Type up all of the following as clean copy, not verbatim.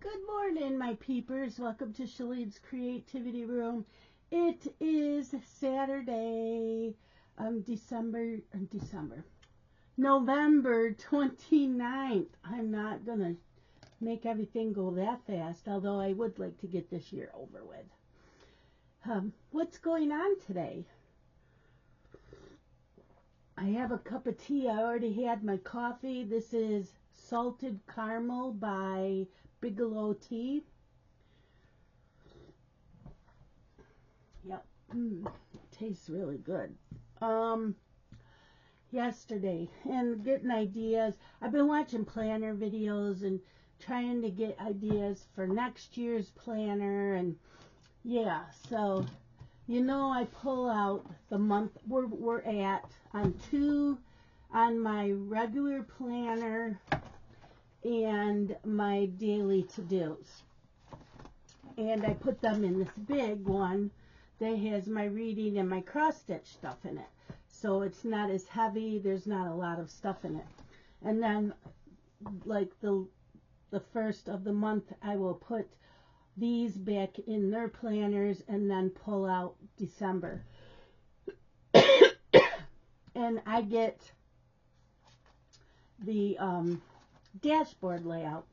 Good morning, my peepers. Welcome to Shalene's Creativity Room. It is Saturday, November 29th. I'm not going to make everything go that fast, although I would like to get this year over with. What's going on today? I have a cup of tea. I already had my coffee. This is Salted Caramel by Bigelow Tea. Yep, tastes really good. Yesterday, and getting ideas. I've been watching planner videos and trying to get ideas for next year's planner, and yeah, so I pull out the month we're at on my regular planner and my daily to-dos. And I put them in this big one that has my reading and my cross-stitch stuff in it. So it's not as heavy, there's not a lot of stuff in it. And then, like the first of the month, I will put these back in their planners and then pull out December. And I get the dashboard layout.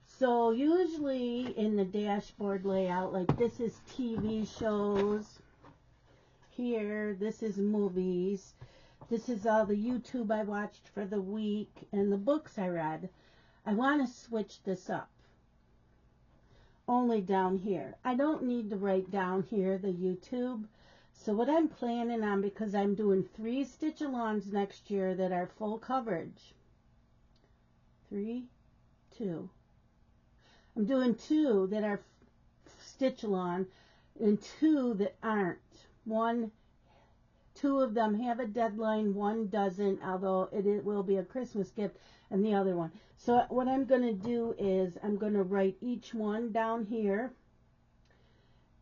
So usually in the dashboard layout, like this is TV shows, here this is movies, this is all the YouTube I watched for the week and the books I read. I want to switch this up. Only down here. I don't need to write down here the YouTube. So what I'm planning on, because I'm doing 3 stitch-alongs next year that are full coverage. 3, 2. I'm doing 2 that are stitch-along and 2 that aren't. 2 of them have a deadline, 1 doesn't, although it will be a Christmas gift, and the other one. So what I'm going to do is I'm going to write each one down here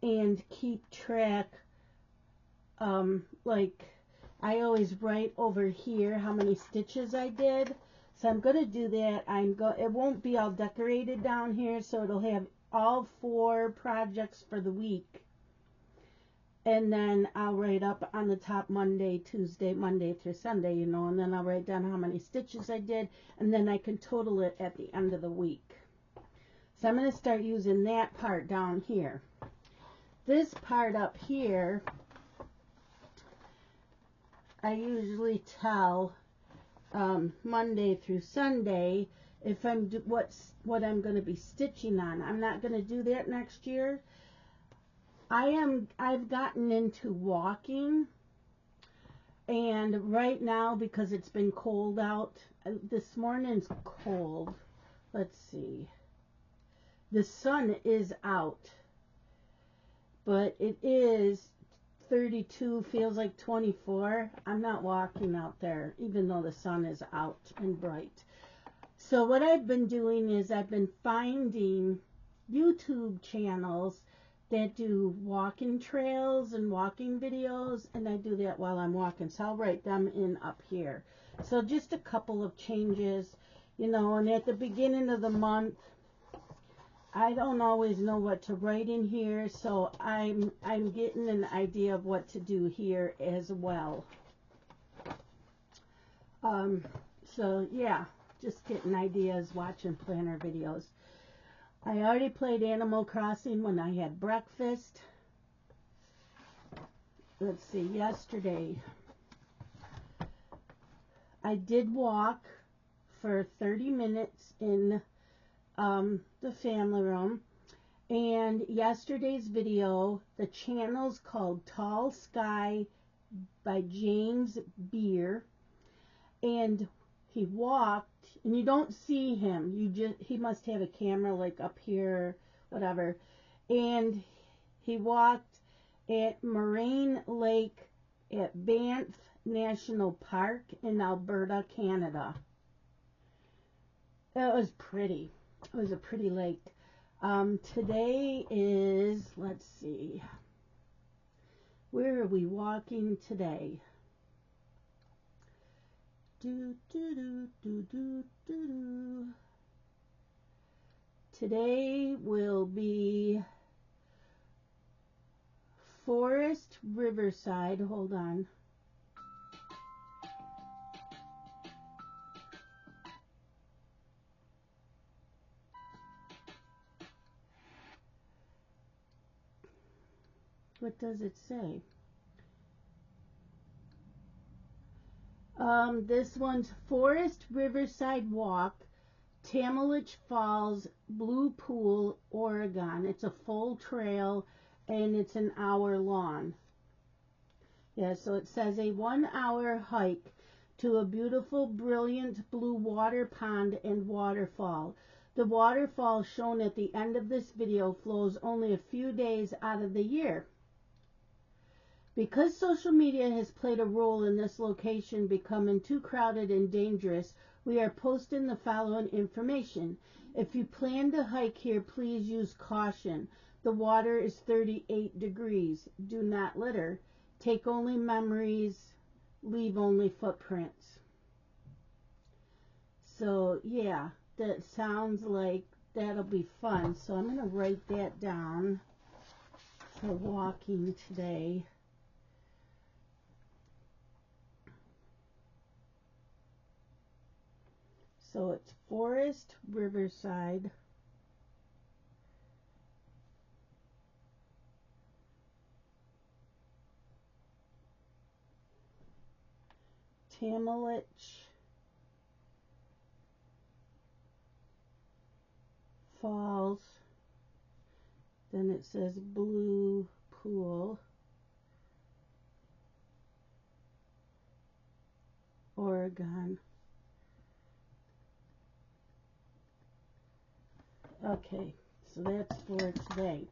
and keep track. Like I always write over here how many stitches I did. So I'm going to do that. It won't be all decorated down here, so it'll have all 4 projects for the week. And then I'll write up on the top Monday through Sunday, and then I'll write down how many stitches I did, and then I can total it at the end of the week. So I'm going to start using that part down here. This part up here, I usually tell Monday through Sunday if what I'm going to be stitching on. I'm not going to do that next year. I've gotten into walking, and right now, because it's been cold out, this morning's cold. Let's see. The sun is out, but it is 32, feels like 24. I'm not walking out there, even though the sun is out and bright. So what I've been doing is I've been finding YouTube channels that do walking trails and walking videos, and I do that while I'm walking. So I'll write them in up here. So just a couple of changes, and at the beginning of the month, I don't always know what to write in here, so I'm getting an idea of what to do here as well. So yeah, just getting ideas, watching planner videos. I already played Animal Crossing when I had breakfast. Let's see, yesterday I did walk for 30 minutes in the family room, and yesterday's video, the channel's called Tall Sky by James Beer, and he walked, and you don't see him, he must have a camera like up here, whatever, and he walked at Moraine Lake at Banff National Park in Alberta, Canada. It was pretty. It was a pretty lake. Today is, let's see, where are we walking today? Today will be Forest Riverside. Hold on. What does it say? This one's Forest Riverside Walk, Tamalich Falls, Blue Pool, Oregon. It's a full trail and it's an hour long. Yeah, so it says a 1 hour hike to a beautiful, brilliant blue water pond and waterfall. The waterfall shown at the end of this video flows only a few days out of the year. Because social media has played a role in this location becoming too crowded and dangerous, we are posting the following information. If you plan to hike here, please use caution. The water is 38 degrees. Do not litter. Take only memories. Leave only footprints. So, yeah, that sounds like that'll be fun. So I'm going to write that down for walking today. So it's Forest Riverside. Tamalich Falls. Then it says Blue Pool, Oregon. Okay, so that's for today.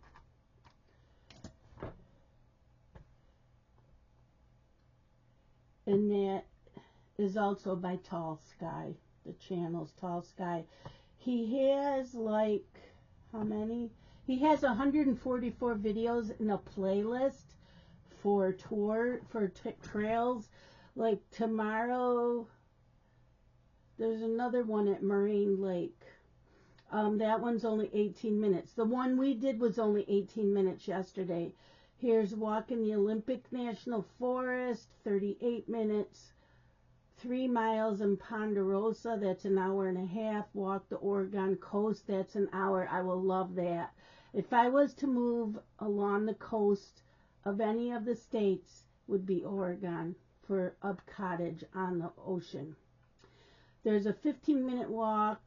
And that is also by Tall Sky. The channel's Tall Sky. He has like, how many? He has 144 videos in a playlist for trails. Like tomorrow, there's another one at Moraine Lake. That one's only 18 minutes. The one we did was only 18 minutes yesterday. Here's walking the Olympic National Forest, 38 minutes. 3 miles in Ponderosa, that's an hour and a half. Walk the Oregon coast, that's an hour. I will love that. If I was to move along the coast of any of the states, would be Oregon for a cottage on the ocean. There's a 15-minute walk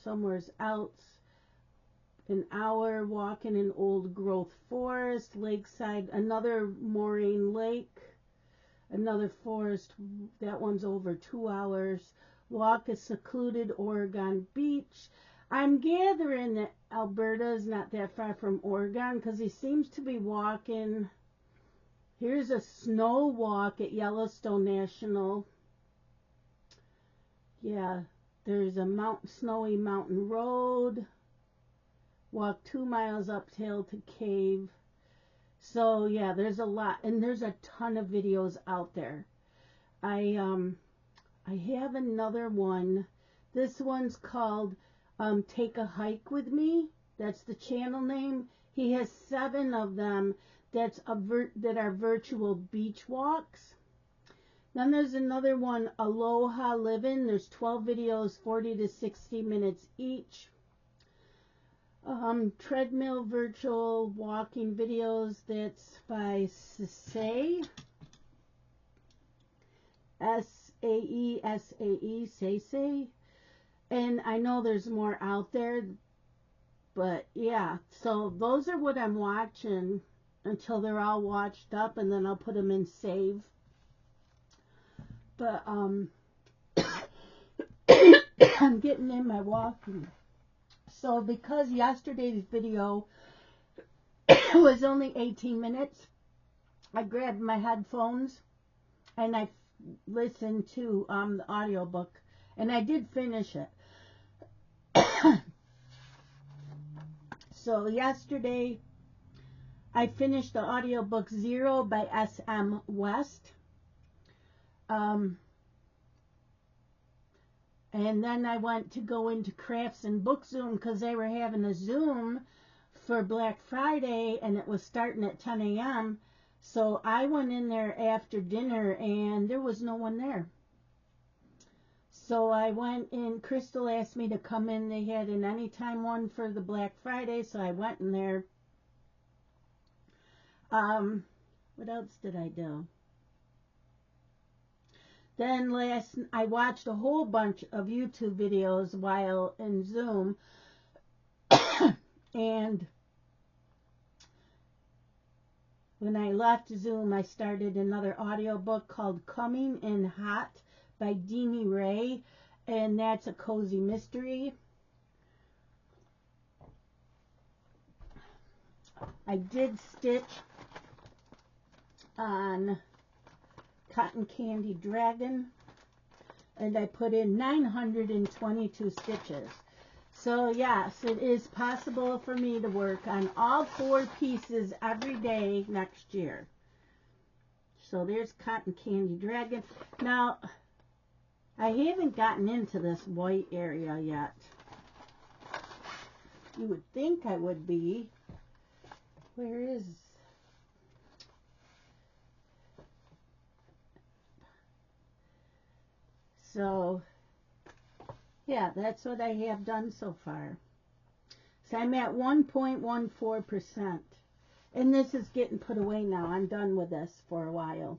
somewhere else. An hour walking in old growth forest, lakeside, another Moraine Lake. Another forest, that one's over 2 hours. Walk a secluded Oregon beach. I'm gathering that Alberta is not that far from Oregon because he seems to be walking. Here's a snow walk at Yellowstone National. Yeah, there's a snowy mountain road. Walk 2 miles uphill to cave. So yeah, there's a lot, and there's a ton of videos out there. I have another one. This one's called Take a Hike With Me. That's the channel name. He has 7 of them that are virtual beach walks. Then there's another one, Aloha Living. There's 12 videos, 40 to 60 minutes each. Treadmill virtual walking videos, that's by Sae. S-A-E, Sae. And I know there's more out there, but yeah, so those are what I'm watching until they're all watched up, and then I'll put them in save. But I'm getting in my walking. So because yesterday's video was only 18 minutes, I grabbed my headphones and I listened to the audiobook, and I did finish it. So yesterday I finished the audiobook Zero by S.M. West. And then I went to go into Crafts and Book Zoom because they were having a Zoom for Black Friday, and it was starting at 10 a.m. So I went in there after dinner, and there was no one there. So I went in. Crystal asked me to come in. They had an anytime one for the Black Friday, so I went in there. What else did I do? Then I watched a whole bunch of YouTube videos while in Zoom. And when I left Zoom, I started another audiobook called Coming in Hot by Deanie Ray, and that's a cozy mystery. I did stitch on Cotton Candy Dragon, and I put in 922 stitches. So yes, it is possible for me to work on all 4 pieces every day next year. So there's Cotton Candy Dragon. Now, I haven't gotten into this white area yet. You would think I would be. Where is... So, yeah, that's what I have done so far. So I'm at 1.14%. And this is getting put away now. I'm done with this for a while.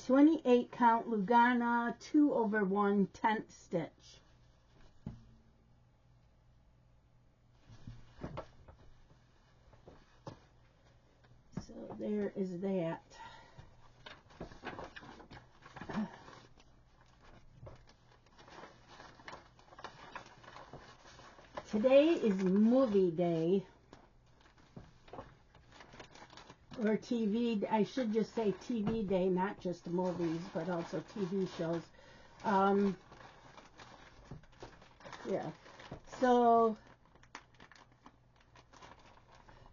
28 count Lugana 2/1 10th stitch. So there is that. Today is movie day, or TV. I should just say TV day, not just movies, but also TV shows. Yeah. So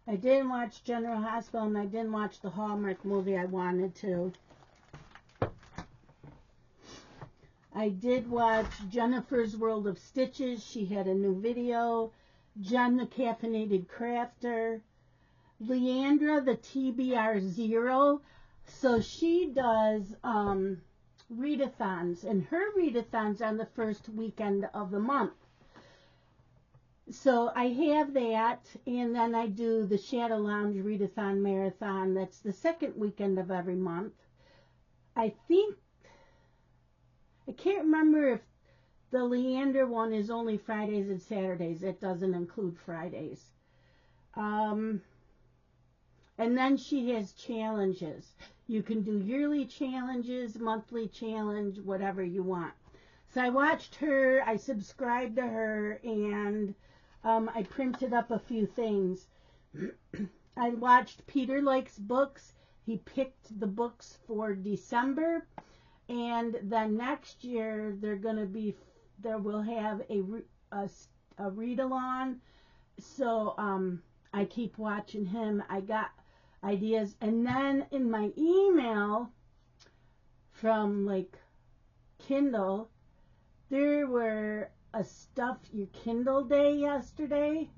I didn't watch General Hospital, and I didn't watch the Hallmark movie I wanted to. I did watch Jennifer's World of Stitches. She had a new video. Jen the Caffeinated Crafter. Leandra the TBR Zero. So she does readathons, and her readathon's on the first weekend of the month. So I have that, and then I do the Shadow Lounge Readathon Marathon. That's the second weekend of every month. I can't remember if the Leander one is only Fridays and Saturdays. It doesn't include Fridays. And then she has challenges. You can do yearly challenges, monthly challenge, whatever you want. So I watched her, I subscribed to her, and I printed up a few things. I watched Peter Likes Books. He picked the books for December. And then next year we'll have a read-along. So I keep watching him. I got ideas. And then in my email from like Kindle, there were a Stuff Your Kindle Day yesterday.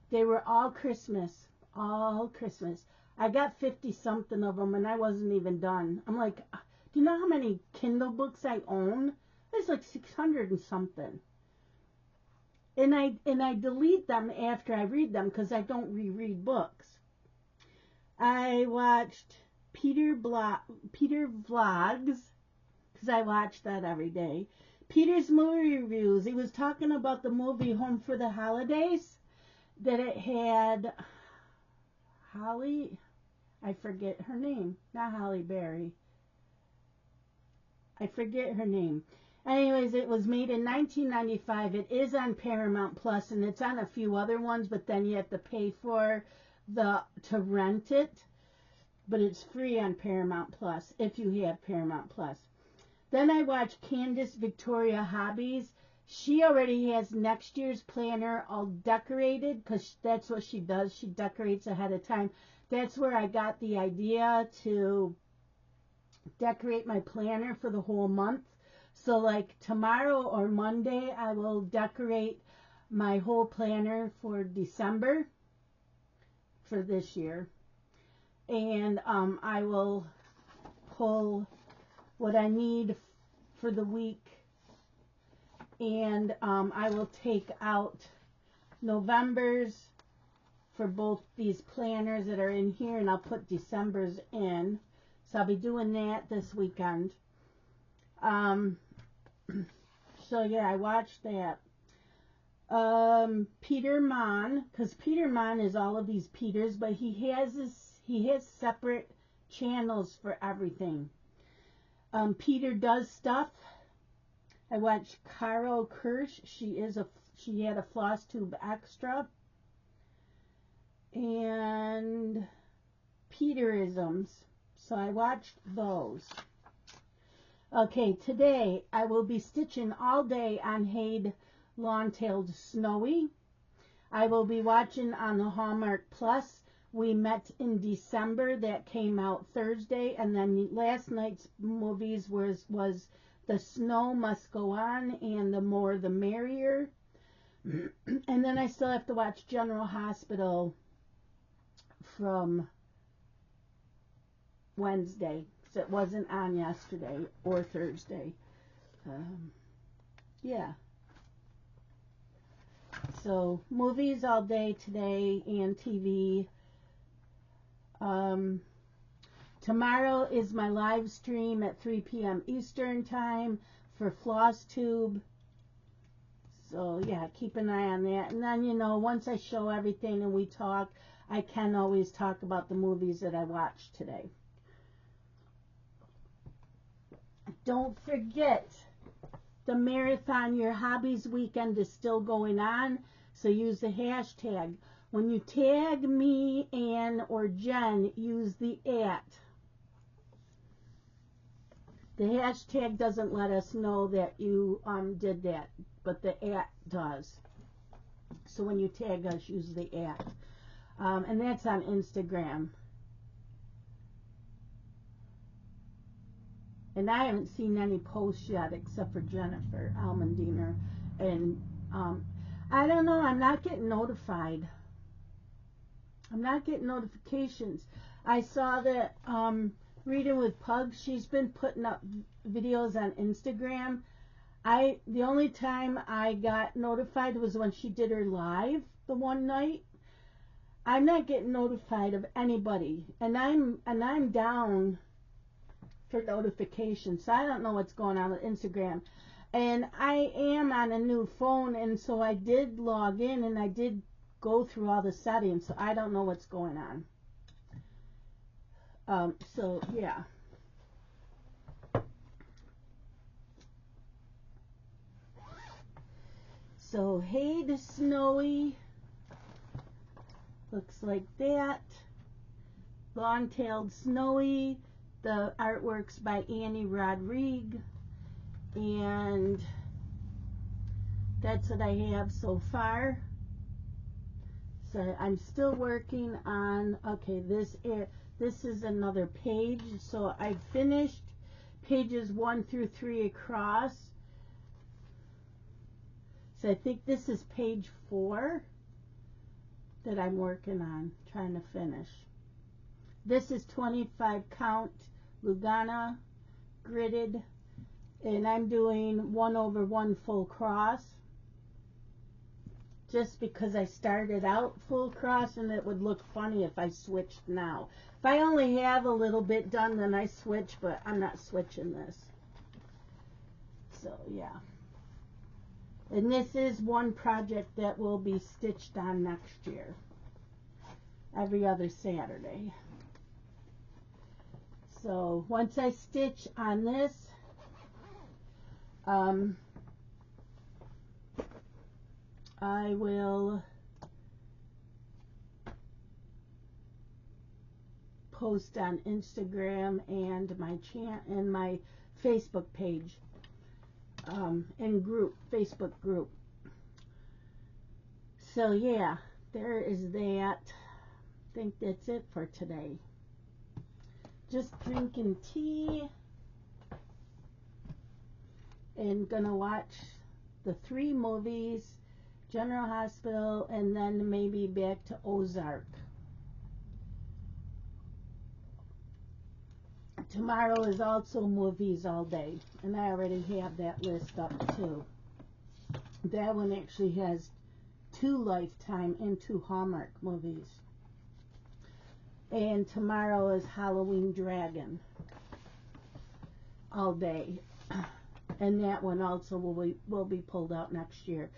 They were all Christmas. All Christmas. I got 50-something of them, and I wasn't even done. I'm like, do you know how many Kindle books I own? There's like 600 and something. And I delete them after I read them because I don't reread books. I watched Peter Vlogs because I watch that every day. Peter's movie reviews. He was talking about the movie Home for the Holidays, that it had Holly, I forget her name, not Holly Berry. I forget her name. Anyways, it was made in 1995. It is on Paramount Plus, and it's on a few other ones, but then you have to pay to rent it. But it's free on Paramount Plus if you have Paramount Plus. Then I watched Candace Victoria Hobbies. She already has next year's planner all decorated because that's what she does. She decorates ahead of time. That's where I got the idea to decorate my planner for the whole month. So like tomorrow or Monday, I will decorate my whole planner for December for this year. And I will pull what I need for the week. And I will take out November's for both these planners that are in here, and I'll put December's in. So I'll be doing that this weekend. So yeah, I watched that. Peter Mon, because Peter Mon is all of these Peters, but he has separate channels for everything. Peter Does Stuff. I watched Carol Kirsch. She had a floss tube extra. And Peterisms. So I watched those. Okay, today I will be stitching all day on Haid Long-Tailed Snowy. I will be watching on the Hallmark Plus. We Met in December. That came out Thursday. And then last night's movies was The Snow Must Go On and The More the Merrier. And then I still have to watch General Hospital from Wednesday, so it wasn't on yesterday or Thursday. Yeah. So movies all day today and TV. Tomorrow is my live stream at 3 p.m. Eastern time for FlossTube. So yeah, keep an eye on that. And then, you know, once I show everything and we talk, I can always talk about the movies that I watched today. Don't forget, the Marathon Your Hobbies weekend is still going on, so use the hashtag. When you tag me, Ann, or Jen, use the @. The hashtag doesn't let us know that you did that, but the @ does. So when you tag us, use the @. And that's on Instagram. And I haven't seen any posts yet except for Jennifer Almendiner. And I don't know, I'm not getting notified. I'm not getting notifications. I saw that Reading with Pugs, she's been putting up videos on Instagram. The only time I got notified was when she did her live the one night. I'm not getting notified of anybody, and I'm down for notifications, so I don't know what's going on with Instagram. And I am on a new phone, and so I did log in and I did go through all the settings, so I don't know what's going on. So yeah. So Haid Snowy looks like that. Long-Tailed Snowy. The artwork's by Annie Rodrigue. And that's what I have so far. So I'm still working on, okay, this is another page. So I finished pages 1 through 3 across. So I think this is page 4 that I'm working on, trying to finish. This is 25 count Lugana gridded, and I'm doing 1/1 full cross, just because I started out full cross and it would look funny if I switched now. If I only have a little bit done, then I switch, but I'm not switching this. So yeah. And this is one project that will be stitched on next year, every other Saturday. So once I stitch on this, I will post on Instagram and my Facebook page, and group, Facebook group. So yeah, there is that. I think that's it for today. Just drinking tea. and gonna watch the 3 movies, General Hospital, and then maybe back to Ozark. Tomorrow is also movies all day, and I already have that list up too. That one actually has 2 Lifetime and 2 Hallmark movies. And tomorrow is Halloween Dragon all day. And that one also will be pulled out next year.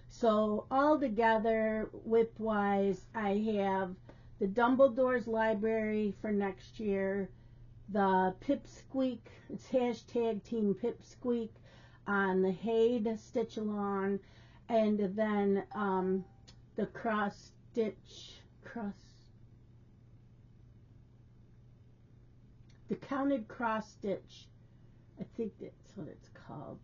So all together, width-wise, I have the Dumbledore's Library for next year, the Pipsqueak, it's hashtag Team Pipsqueak on the Haid Stitch Along, and then the the Counted Cross Stitch, I think that's what it's called.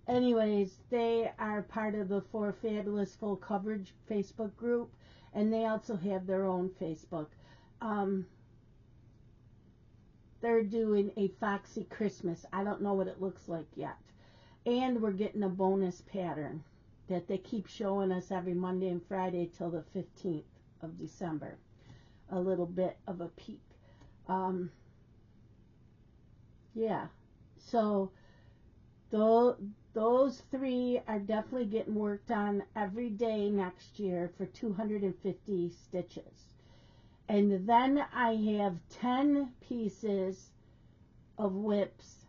Anyways, they are part of the For Fabulous Full Coverage Facebook group, and they also have their own Facebook. They're doing a Foxy Christmas. I don't know what it looks like yet. And we're getting a bonus pattern that they keep showing us every Monday and Friday till the 15th of December. A little bit of a peek. Yeah. So those 3 are definitely getting worked on every day next year for 250 stitches. And then I have 10 pieces of whips.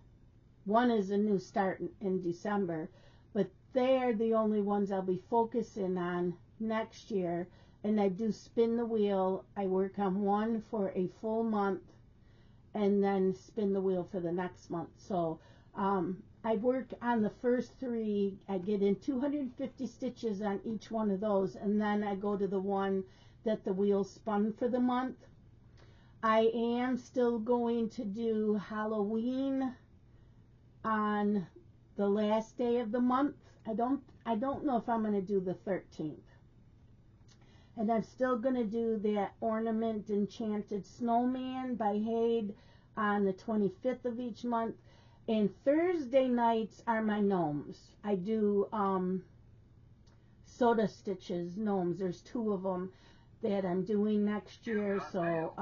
One is a new start in December, but they are the only ones I'll be focusing on next year. And I do spin the wheel. I work on one for a full month and then spin the wheel for the next month. So I work on the first 3. I get in 250 stitches on each one of those, and then I go to the one that the wheel spun for the month. I am still going to do Halloween on the last day of the month. I don't know if I'm going to do the 13th. And I'm still going to do that Ornament Enchanted Snowman by Haid on the 25th of each month. And Thursday nights are my gnomes. I do Soda Stitches gnomes. There's 2 of them that I'm doing next year. So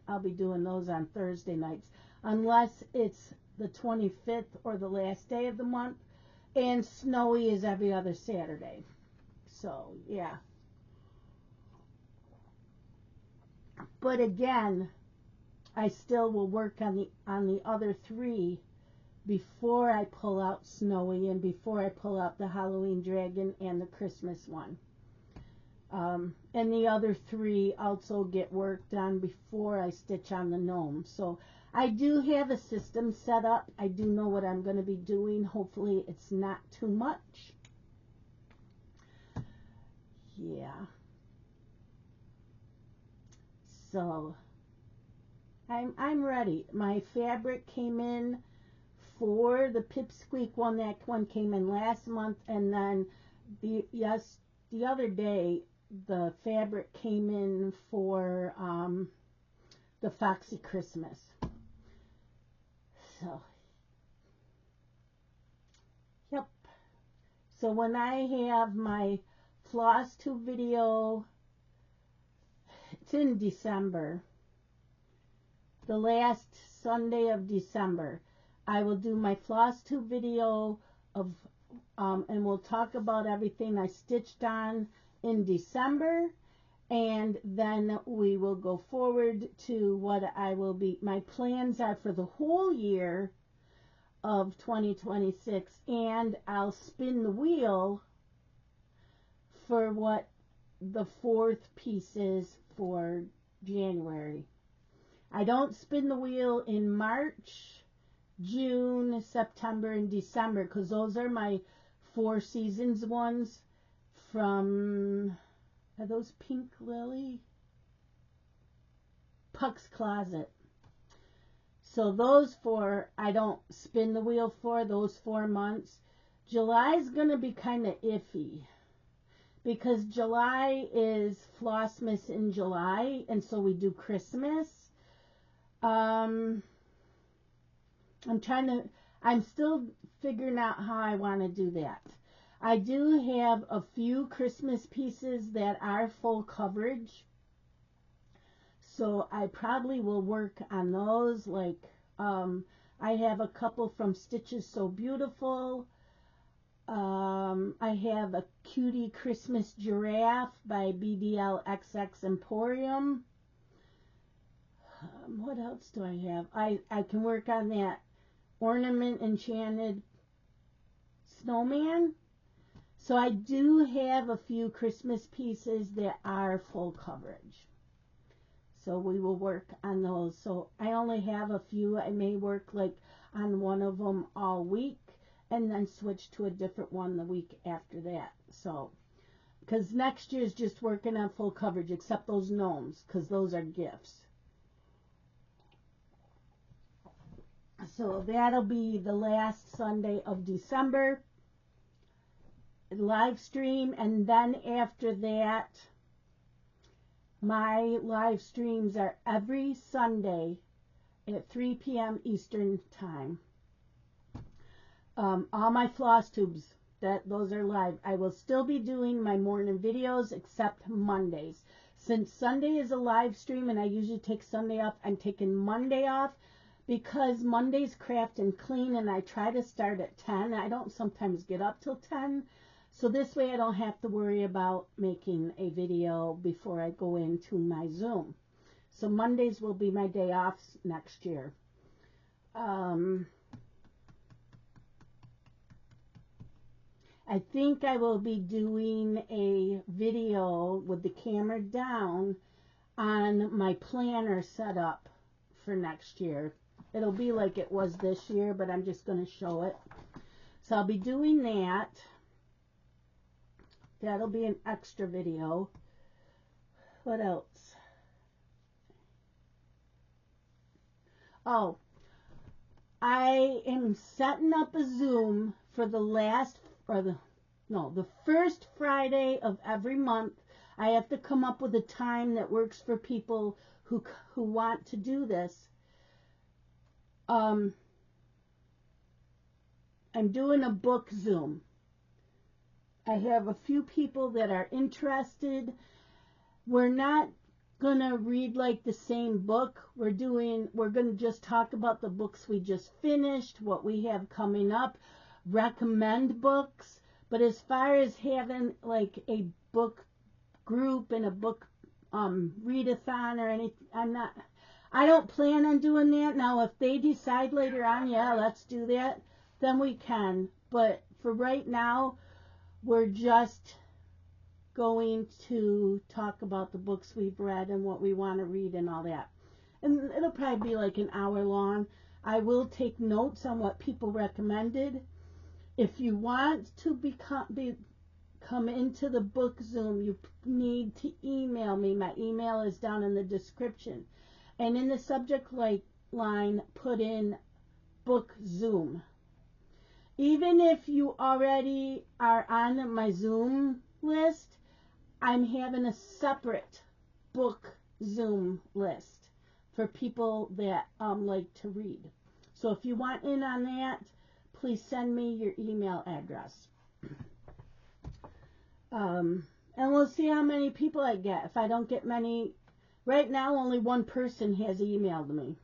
I'll be doing those on Thursday nights. Unless it's the 25th or the last day of the month. And Snowy is every other Saturday. So, yeah. But again, I still will work on the other 3 before I pull out Snowy and before I pull out the Halloween Dragon and the Christmas one. And the other 3 also get worked on before I stitch on the gnome. So I do have a system set up. I do know what I'm going to be doing. Hopefully it's not too much. Yeah. So I'm ready. My fabric came in for the Pipsqueak one. That one came in last month, and then the other day the fabric came in for the Foxy Christmas. So yep. So when I have my floss tube video, it's in December. The last Sunday of December, I will do my floss tube video of, and we'll talk about everything I stitched on in December, and then we will go forward to what my plans are for the whole year of 2026, and I'll spin the wheel for what the 4th piece is for January. I don't spin the wheel in March, June, September, and December, because those are my 4 seasons ones from, are those Pink Lily? Puck's Closet. So those 4, I don't spin the wheel for, those 4 months. July's going to be kind of iffy, because July is Flossmas in July, and so we do Christmas. I'm still figuring out how I want to do that. I do have a few Christmas pieces that are full coverage. So I probably will work on those. Like, I have a couple from Stitches So Beautiful. I have a Cutie Christmas Giraffe by BDLXX Emporium. What else do I have? I can work on that Ornament Enchanted Snowman. So I do have a few Christmas pieces that are full coverage. So we will work on those. So I only have a few. I may work like on one of them all week and then switch to a different one the week after that. So, because next year is just working on full coverage, except those gnomes, because those are gifts. So that'll be the last Sunday of December live stream, and then after that, my live streams are every Sunday at 3 p.m. Eastern Time. All my floss tubes, those are live. I will still be doing my morning videos except Mondays. Since Sunday is a live stream and I usually take Sunday off, I'm taking Monday off because Monday's craft and clean and I try to start at 10. I don't sometimes get up till 10. So this way I don't have to worry about making a video before I go into my Zoom. So Mondays will be my day off next year. I think I will be doing a video with the camera down on my planner setup for next year. It'll be like it was this year, but I'm just going to show it. So I'll be doing that. That'll be an extra video. What else? Oh, I am setting up a Zoom for the first Friday of every month. I have to come up with a time that works for people who want to do this. I'm doing a book Zoom. I have a few people that are interested. We're not going to read like the same book. We're going to just talk about the books we just finished, what we have coming up, recommend books. But as far as having like a book group and a book readathon or anything, I don't plan on doing that. Now, if they decide later on, yeah, let's do that, then we can. But for right now, we're just going to talk about the books we've read and what we want to read and all that. And it'll probably be like an hour long. I will take notes on what people recommended. If you want to come into the book Zoom, you need to email me. My email is down in the description. And in the subject line, put in book Zoom. Even if you already are on my Zoom list, I'm having a separate book Zoom list for people that like to read. So if you want in on that, please send me your email address. And we'll see how many people I get. If I don't get many, right now only one person has emailed me.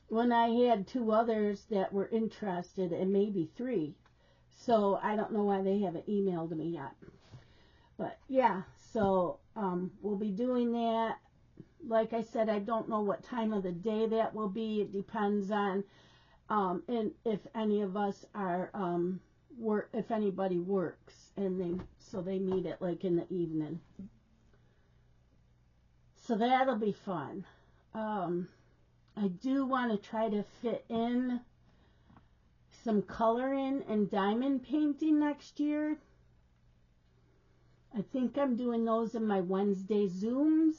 When I had 2 others that were interested, and maybe 3. So I don't know why they haven't emailed me yet. But yeah, so we'll be doing that. Like I said, I don't know what time of the day that will be. It depends on and if any of us are if anybody works, and they meet it like in the evening. So that'll be fun. I do want to try to fit in some coloring and diamond painting next year. I think I'm doing those in my Wednesday Zooms.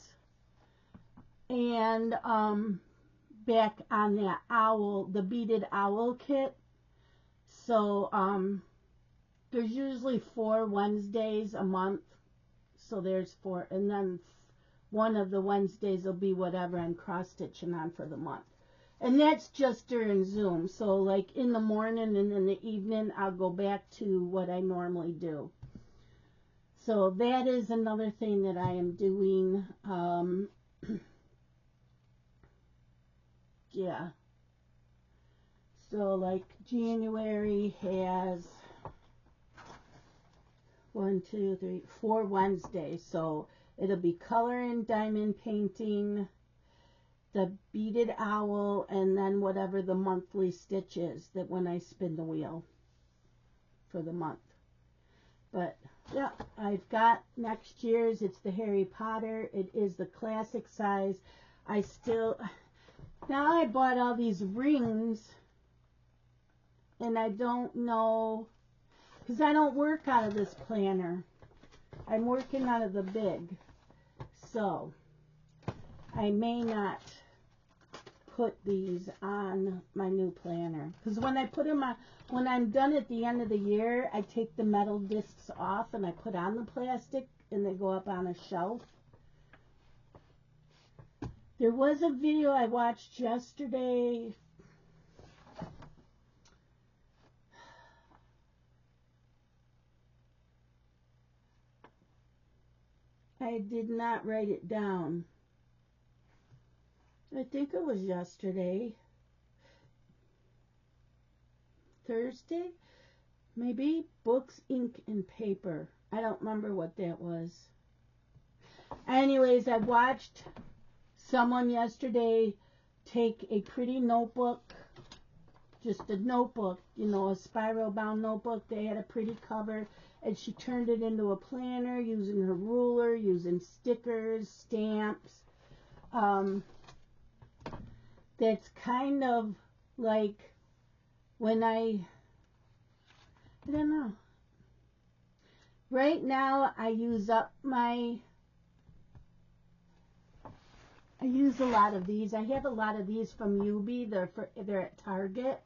And back on that the beaded owl kit. So there's usually 4 Wednesdays a month. So there's 4, and then one of the Wednesdays will be whatever I'm cross-stitching on for the month. And that's just during Zoom. So like in the morning and in the evening, I'll go back to what I normally do. So that is another thing that I am doing. Yeah. So like January has 4 Wednesdays. So it'll be color and diamond painting, the beaded owl, and then whatever the monthly stitch is that when I spin the wheel for the month. But yeah, I've got next year's. It's the Harry Potter. It is the classic size. Now I bought all these rings, and I don't know, because I don't work out of this planner. I'm working out of the big. So I may not put these on my new planner, because when I put them on, when I'm done at the end of the year, I take the metal discs off and I put on the plastic and they go up on a shelf. There was a video I watched yesterday. I did not write it down. I think it was yesterday. Thursday? Maybe? Books, ink, and paper. I don't remember what that was. Anyways, I watched someone yesterday take a pretty notebook, just a notebook, you know, a spiral bound notebook. They had a pretty cover, and she turned it into a planner using her ruler, using stickers, stamps. That's kind of like when I don't know. Right now I use a lot of these. I have a lot of these from UB. They're at Target.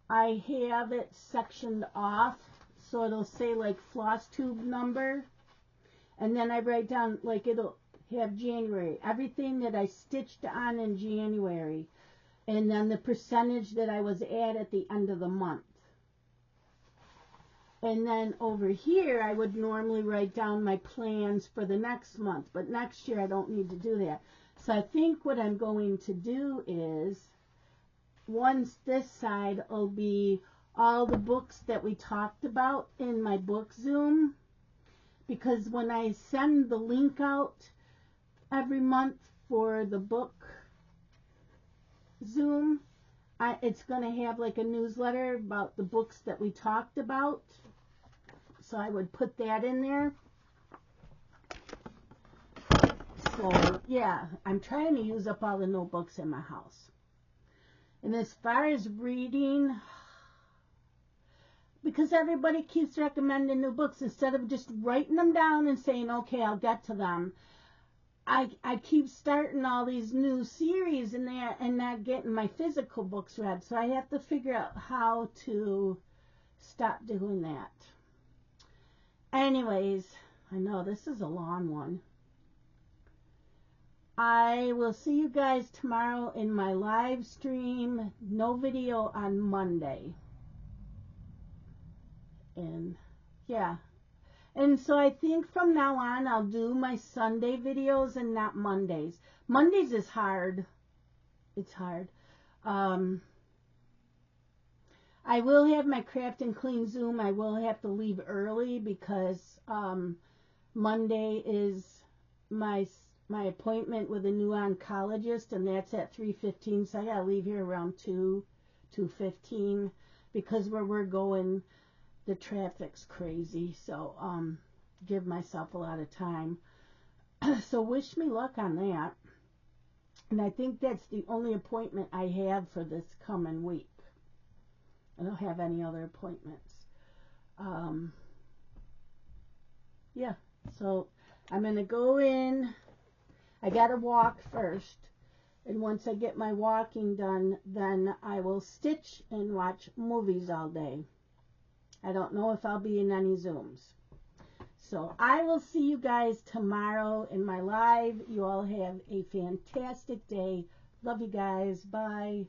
I have it sectioned off, so it'll say like floss tube number, and then I write down, like, it'll have January, everything that I stitched on in January, and then the percentage that I was at the end of the month. And then over here, I would normally write down my plans for the next month, but next year I don't need to do that. So I think what I'm going to do is, once this side will be all the books that we talked about in my book Zoom, because when I send the link out every month for the book Zoom, it's going to have like a newsletter about the books that we talked about. So I would put that in there. So yeah, I'm trying to use up all the notebooks in my house. And as far as reading, because everybody keeps recommending new books, instead of just writing them down and saying, okay, I'll get to them, I keep starting all these new series and not getting my physical books read. So I have to figure out how to stop doing that. Anyways, I know this is a long one. I will see you guys tomorrow in my live stream. No video on Monday. And yeah. And so I think from now on I'll do my Sunday videos and not Mondays. Mondays is hard. It's hard. I will have my Craft and Clean Zoom. I will have to leave early because Monday is my appointment with a new oncologist, and that's at 3:15. So I gotta leave here around 2:15, because where we're going, the traffic's crazy. So give myself a lot of time. So wish me luck on that. And I think that's the only appointment I have for this coming week. I don't have any other appointments. Yeah, so I'm going to go in. I got to walk first. And once I get my walking done, then I will stitch and watch movies all day. I don't know if I'll be in any Zooms. So I will see you guys tomorrow in my live. You all have a fantastic day. Love you guys. Bye.